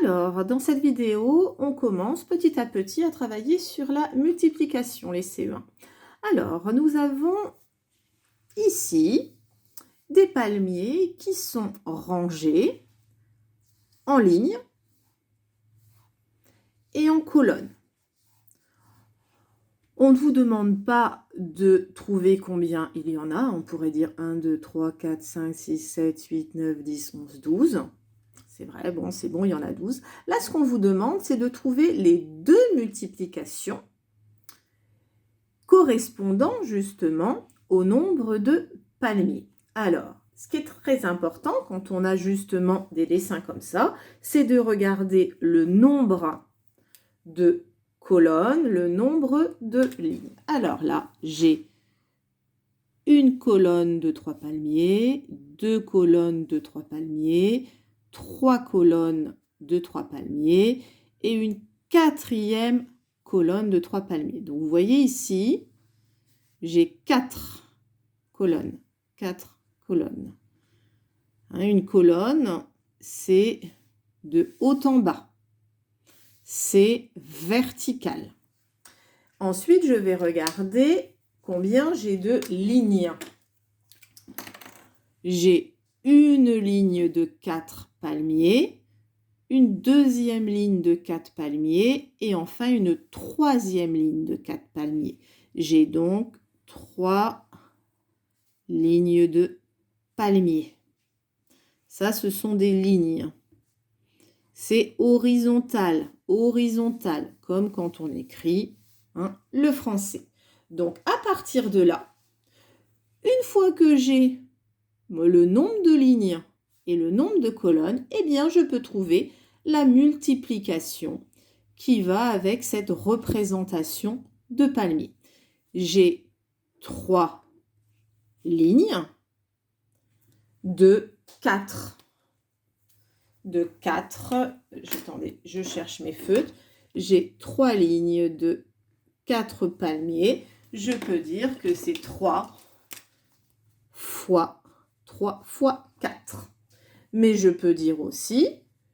Alors, dans cette vidéo, on commence petit à petit à travailler sur la multiplication, les CE1. Alors, nous avons ici des palmiers qui sont rangés en ligne et en colonne. On ne vous demande pas de trouver combien il y en a. On pourrait dire 1, 2, 3, 4, 5, 6, 7, 8, 9, 10, 11, 12. C'est vrai, bon, c'est bon, il y en a 12. Là, ce qu'on vous demande, c'est de trouver les deux multiplications correspondant justement au nombre de palmiers. Alors, ce qui est très important quand on a justement des dessins comme ça, c'est de regarder le nombre de colonnes, le nombre de lignes. Alors là, j'ai une colonne de 3 palmiers, deux colonnes de 3 palmiers, 3 colonnes de 3 palmiers et une quatrième colonne de 3 palmiers. Donc vous voyez ici, j'ai 4 colonnes. 4 colonnes. Une colonne, c'est de haut en bas. C'est vertical. Ensuite, je vais regarder combien j'ai de lignes. J'ai une ligne de 4 palmiers, une deuxième ligne de 4 palmiers et enfin une troisième ligne de 4 palmiers. J'ai donc 3 lignes de palmiers. Ça, ce sont des lignes. C'est horizontal, horizontal, comme quand on écrit le français. Donc, à partir de là, une fois que j'ai le nombre de lignes et le nombre de colonnes, eh bien, je peux trouver la multiplication qui va avec cette représentation de palmier. J'ai 3 lignes de 4. Attendez, je cherche mes feutres. J'ai 3 lignes de 4 palmiers. Je peux dire que c'est 3 fois 4. Mais je peux dire aussi,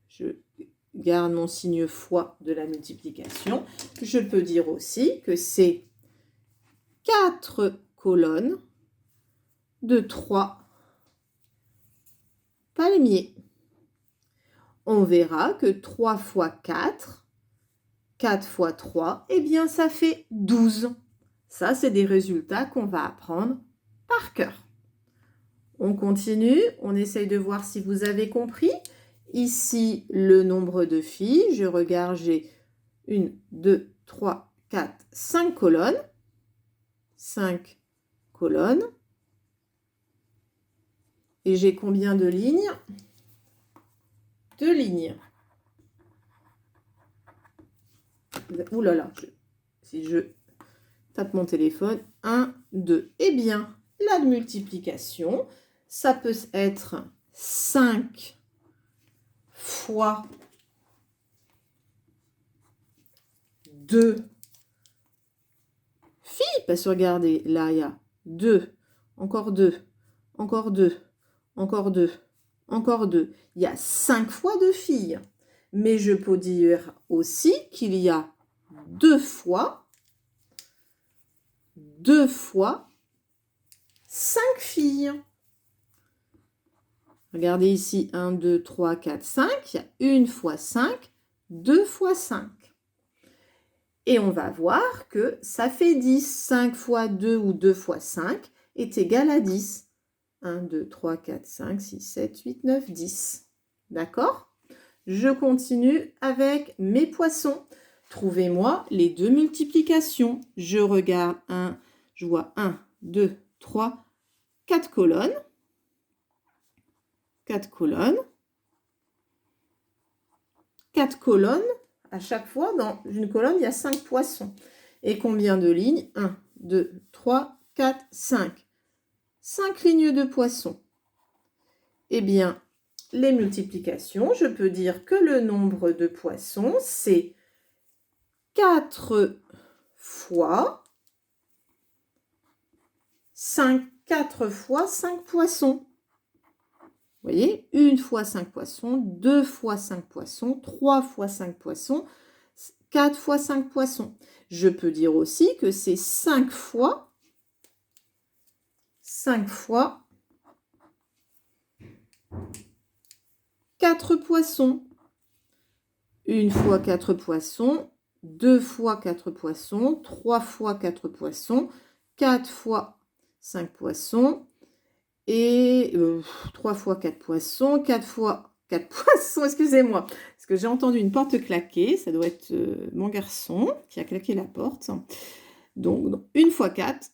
je garde mon signe fois de la multiplication, je peux dire aussi que c'est 4 colonnes de 3 palmiers. On verra que 3 fois 4, 4 fois 3, eh bien ça fait 12. Ça, c'est des résultats qu'on va apprendre par cœur. On continue, on essaye de voir si vous avez compris. Ici, le nombre de filles, je regarde, j'ai 1, 2, 3, 4, 5 colonnes. 5 colonnes. Et j'ai combien de lignes? 2 lignes. Ouh là là, si je tape mon téléphone, 1, 2. Eh bien, la multiplication, ça peut être 5 fois 2 filles. Parce que regardez, là, il y a 2, encore 2, encore 2, encore 2, encore 2. Il y a 5 fois 2 filles. Mais je peux dire aussi qu'il y a 2 fois 5 filles. Regardez ici, 1, 2, 3, 4, 5. Il y a 1 fois 5, 2 fois 5. Et on va voir que ça fait 10. 5 fois 2 ou 2 fois 5 est égal à 10. 1, 2, 3, 4, 5, 6, 7, 8, 9, 10. D'accord? Je continue avec mes poissons. Trouvez-moi les deux multiplications. Je regarde je vois 1, 2, 3, 4 colonnes. 4 colonnes. 4 colonnes. À chaque fois, dans une colonne, il y a 5 poissons. Et combien de lignes? 1, 2, 3, 4, 5. 5 lignes de poissons. Eh bien, les multiplications, je peux dire que le nombre de poissons, c'est 4 fois 5. 4 fois 5 poissons. Vous voyez, 1 fois 5 poissons, 2 fois 5 poissons, 3 fois 5 poissons, 4 fois 5 poissons. Je peux dire aussi que c'est 5 fois 4 poissons. 1 fois 4 poissons, 2 fois 4 poissons, 3 fois 4 poissons, 4 fois 5 poissons, et 3 fois 4 poissons, 4 fois 4 poissons, excusez-moi, parce que j'ai entendu une porte claquer, ça doit être mon garçon qui a claqué la porte. Donc 1 fois 4,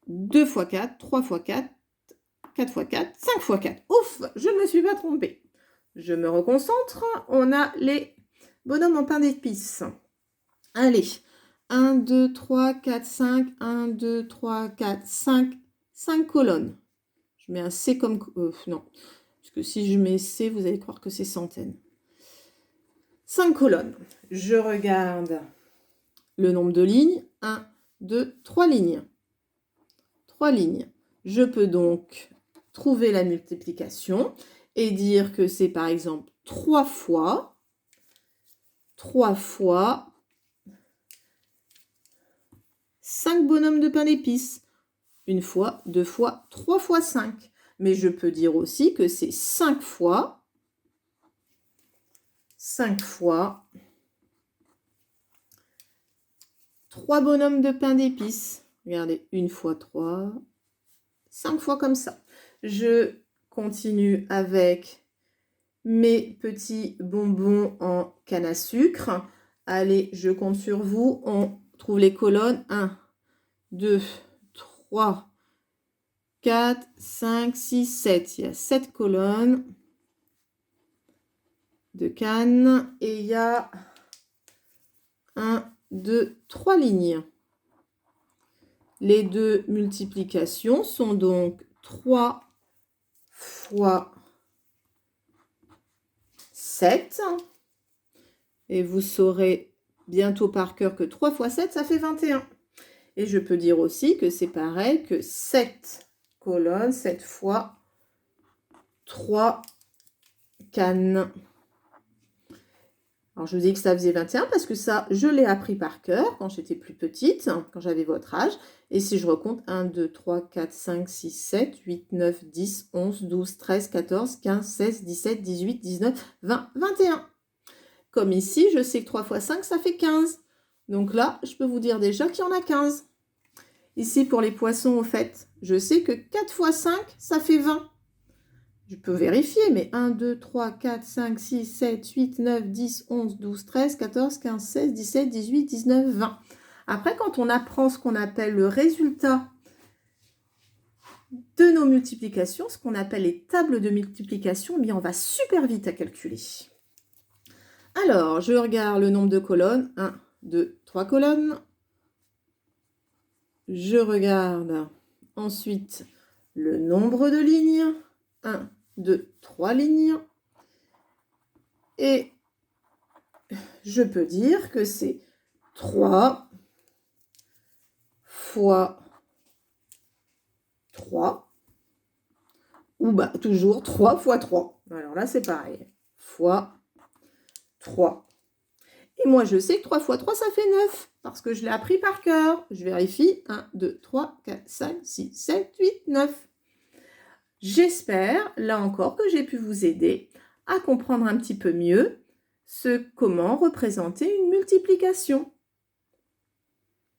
2 fois 4, 3 fois 4, 4 fois 4, 5 fois 4. Ouf, je ne me suis pas trompée. Je me reconcentre, on a les bonhommes en pain d'épices. Allez, 1, 2, 3, 4, 5, 1, 2, 3, 4, 5, 5 colonnes. Je mets un C comme... non, parce que si je mets C, vous allez croire que c'est centaines. 5 colonnes. Je regarde le nombre de lignes. 1, 2, 3 lignes. 3 lignes. Je peux donc trouver la multiplication et dire que c'est par exemple 3 fois 5 bonhommes de pain d'épices. 1 fois, 2 fois, 3 fois 5. Mais je peux dire aussi que c'est 5 fois 3 bonhommes de pain d'épices. Regardez, 1 fois 3, 5 fois comme ça. Je continue avec mes petits bonbons en canne à sucre. Allez, je compte sur vous. On trouve les colonnes. 1, 2, 3, 4, 5, 6, 7. Il y a 7 colonnes de canne. Et il y a 1, 2, 3 lignes. Les deux multiplications sont donc 3 fois 7. Et vous saurez bientôt par cœur que 3 fois 7, ça fait 21. Et je peux dire aussi que c'est pareil que 7 colonnes, 7 fois 3 cannes. Alors, je vous dis que ça faisait 21 parce que ça, je l'ai appris par cœur quand j'étais plus petite, quand j'avais votre âge. Et si je recompte 1, 2, 3, 4, 5, 6, 7, 8, 9, 10, 11, 12, 13, 14, 15, 16, 17, 18, 19, 20, 21. Comme ici, je sais que 3 fois 5, ça fait 15. Donc là, je peux vous dire déjà qu'il y en a 15. Ici, pour les poissons, au fait, je sais que 4 fois 5, ça fait 20. Je peux vérifier, mais 1, 2, 3, 4, 5, 6, 7, 8, 9, 10, 11, 12, 13, 14, 15, 16, 17, 18, 19, 20. Après, quand on apprend ce qu'on appelle le résultat de nos multiplications, ce qu'on appelle les tables de multiplication, eh bien, on va super vite à calculer. Alors, je regarde le nombre de colonnes. 1, 2, 3 colonnes. Je regarde ensuite le nombre de lignes. 1, 2, 3 lignes. Et je peux dire que c'est 3 fois 3. Ou bah toujours 3 fois 3. Alors là, c'est pareil. Fois 3. Et moi, je sais que 3 fois 3, ça fait 9. Parce que je l'ai appris par cœur. Je vérifie. 1, 2, 3, 4, 5, 6, 7, 8, 9. J'espère, là encore, que j'ai pu vous aider à comprendre un petit peu mieux comment représenter une multiplication.